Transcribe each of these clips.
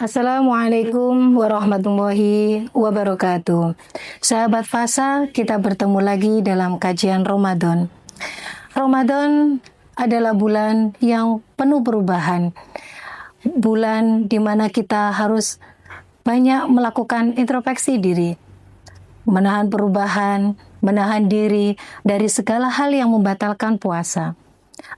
Assalamualaikum warahmatullahi wabarakatuh. Sahabat Fasa, kita bertemu lagi dalam kajian Ramadan. Ramadan adalah bulan yang penuh perubahan. Bulan di mana kita harus banyak melakukan introspeksi diri, menahan perubahan, menahan diri dari segala hal yang membatalkan puasa.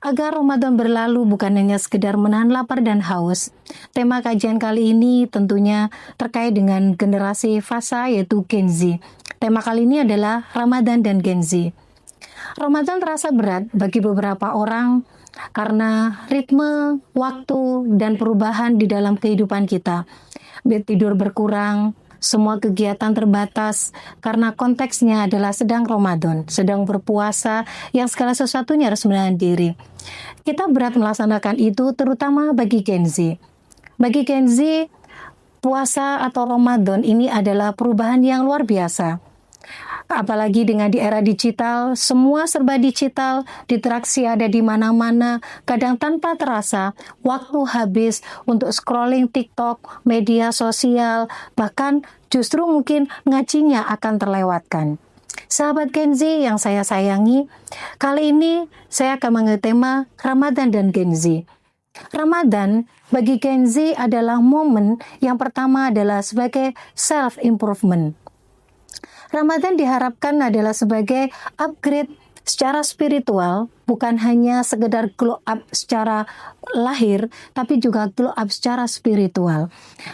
Agar Ramadan berlalu bukan hanya sekedar menahan lapar dan haus. Tema kajian kali ini tentunya terkait dengan generasi fasa yaitu Gen Z. Tema kali ini adalah Ramadan dan Gen Z. Ramadan terasa berat bagi beberapa orang karena ritme, waktu, dan perubahan di dalam kehidupan kita. Tidur berkurang, semua kegiatan terbatas karena konteksnya adalah sedang Ramadan, sedang berpuasa yang segala sesuatunya harus menahan diri. Kita berat melaksanakan itu terutama bagi Gen Z. Bagi Gen Z, puasa atau Ramadan ini adalah perubahan yang luar biasa. Apalagi dengan di era digital, semua serba digital, interaksi ada di mana-mana, kadang tanpa terasa, waktu habis untuk scrolling TikTok, media sosial, bahkan justru mungkin ngajinya akan terlewatkan. Sahabat Gen Z yang saya sayangi, kali ini saya akan mengangkat tema Ramadan dan Gen Z. Ramadan bagi Gen Z adalah momen yang pertama adalah sebagai self-improvement. Ramadan diharapkan adalah sebagai upgrade secara spiritual, bukan hanya sekedar glow up secara lahir, tapi juga glow up secara spiritual.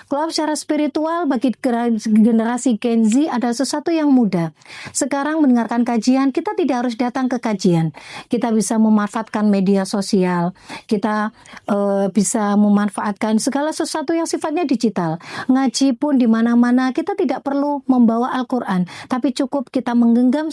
Glow up secara spiritual bagi generasi Gen Z adalah sesuatu yang mudah. Sekarang mendengarkan kajian, kita tidak harus datang ke kajian. Kita bisa memanfaatkan media sosial, kita bisa memanfaatkan segala sesuatu yang sifatnya digital. Ngaji pun di mana-mana, kita tidak perlu membawa Al-Quran, tapi cukup kita menggenggam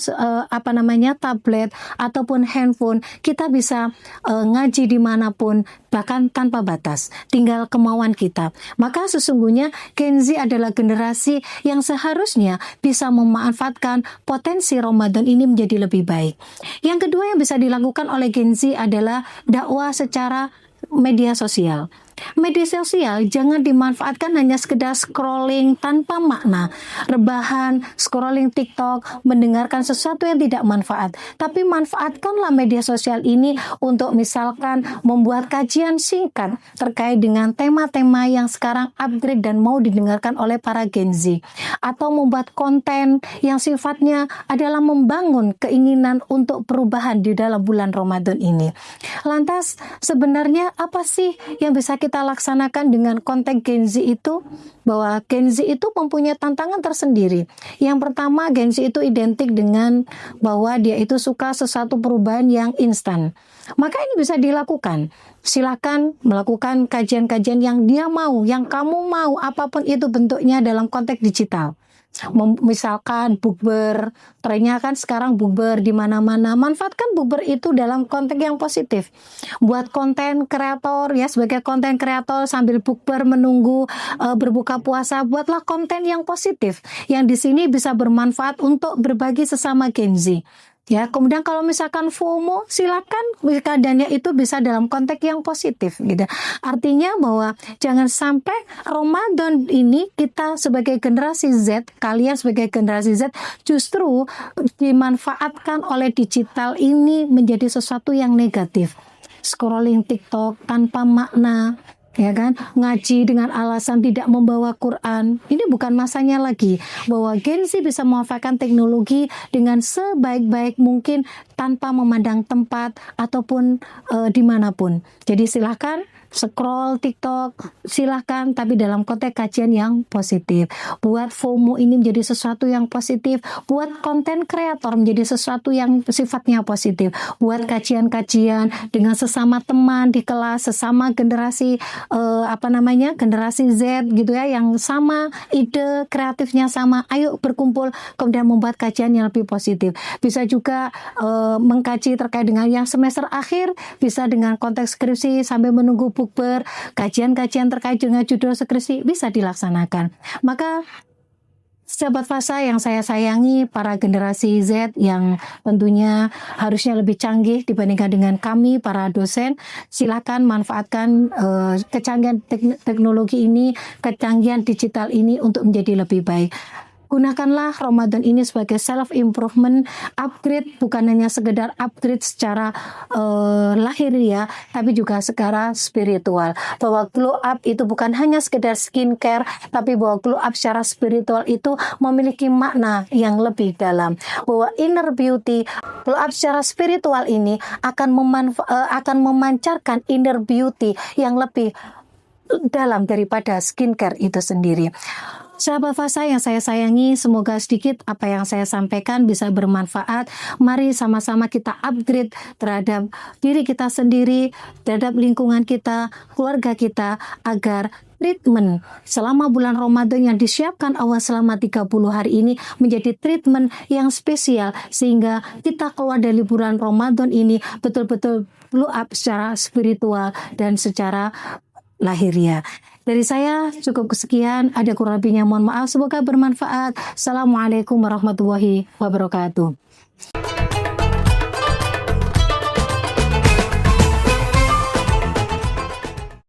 tablet ataupun handphone, kita bisa ngaji dimanapun, bahkan tanpa batas, tinggal kemauan kita. Maka sesungguhnya Gen Z adalah generasi yang seharusnya bisa memanfaatkan potensi Ramadan ini menjadi lebih baik. Yang kedua yang bisa dilakukan oleh Gen Z adalah dakwah secara media sosial. Media sosial jangan dimanfaatkan hanya sekedar scrolling tanpa makna, rebahan, scrolling TikTok, mendengarkan sesuatu yang tidak manfaat. Tapi manfaatkanlah media sosial ini untuk misalkan membuat kajian singkat terkait dengan tema-tema yang sekarang upgrade dan mau didengarkan oleh para Gen Z. Atau membuat konten yang sifatnya adalah membangun keinginan untuk perubahan di dalam bulan Ramadan ini. Lantas sebenarnya apa sih yang bisa kita laksanakan dengan konteks Gen Z itu? Bahwa Gen Z itu mempunyai tantangan tersendiri. Yang pertama, Gen Z itu identik dengan bahwa dia itu suka sesuatu perubahan yang instan. Maka ini bisa dilakukan. Silakan melakukan kajian-kajian yang dia mau, yang kamu mau, apapun itu bentuknya dalam konteks digital. Misalkan bukber, trennya kan sekarang bukber di mana-mana. Manfaatkan bukber itu dalam konteks yang positif. Buat konten kreator ya, sebagai konten kreator sambil bukber menunggu berbuka puasa, buatlah konten yang positif yang di sini bisa bermanfaat untuk berbagi sesama Gen Z. Ya, kemudian kalau misalkan FOMO, silakan keadaannya itu bisa dalam konteks yang positif gitu. Artinya bahwa jangan sampai Ramadan ini kita sebagai generasi Z, kalian sebagai generasi Z justru dimanfaatkan oleh digital ini menjadi sesuatu yang negatif. Scrolling TikTok tanpa makna, ya kan, ngaji dengan alasan tidak membawa Quran. Ini bukan masanya lagi bahwa Gen Z bisa memanfaatkan teknologi dengan sebaik-baik mungkin tanpa memandang tempat ataupun dimanapun. Jadi silahkan scroll TikTok, silahkan, tapi dalam konteks kajian yang positif. Buat FOMO ini menjadi sesuatu yang positif. Buat konten kreator menjadi sesuatu yang sifatnya positif. Buat kajian-kajian dengan sesama teman di kelas, sesama generasi generasi Z gitu ya, yang sama ide kreatifnya sama. Ayo berkumpul kemudian membuat kajian yang lebih positif. Bisa juga mengkaji terkait dengan yang semester akhir, bisa dengan konteks skripsi sambil menunggu bukber, kajian-kajian terkait dengan judul skripsi bisa dilaksanakan. Maka Sahabat Fasa yang saya sayangi, para generasi Z yang tentunya harusnya lebih canggih dibandingkan dengan kami, para dosen, silakan manfaatkan kecanggihan teknologi ini, kecanggihan digital ini untuk menjadi lebih baik. Gunakanlah Ramadan ini sebagai self improvement, upgrade, bukan hanya sekedar upgrade secara lahiriah, tapi juga secara spiritual. Bahwa glow up itu bukan hanya sekedar skincare, tapi bahwa glow up secara spiritual itu memiliki makna yang lebih dalam. Bahwa inner beauty, glow up secara spiritual ini akan memancarkan inner beauty yang lebih dalam daripada skincare itu sendiri. Sahabat Fasa yang saya sayangi, semoga sedikit apa yang saya sampaikan bisa bermanfaat. Mari sama-sama kita upgrade terhadap diri kita sendiri, terhadap lingkungan kita, keluarga kita, agar treatment selama bulan Ramadan yang disiapkan Allah selama 30 hari ini menjadi treatment yang spesial, sehingga kita keluar dari bulan Ramadan ini betul-betul blow up secara spiritual dan secara lahiriah. Dari saya cukup sekian, ada kurang lebihnya mohon maaf, semoga bermanfaat. Assalamualaikum warahmatullahi wabarakatuh.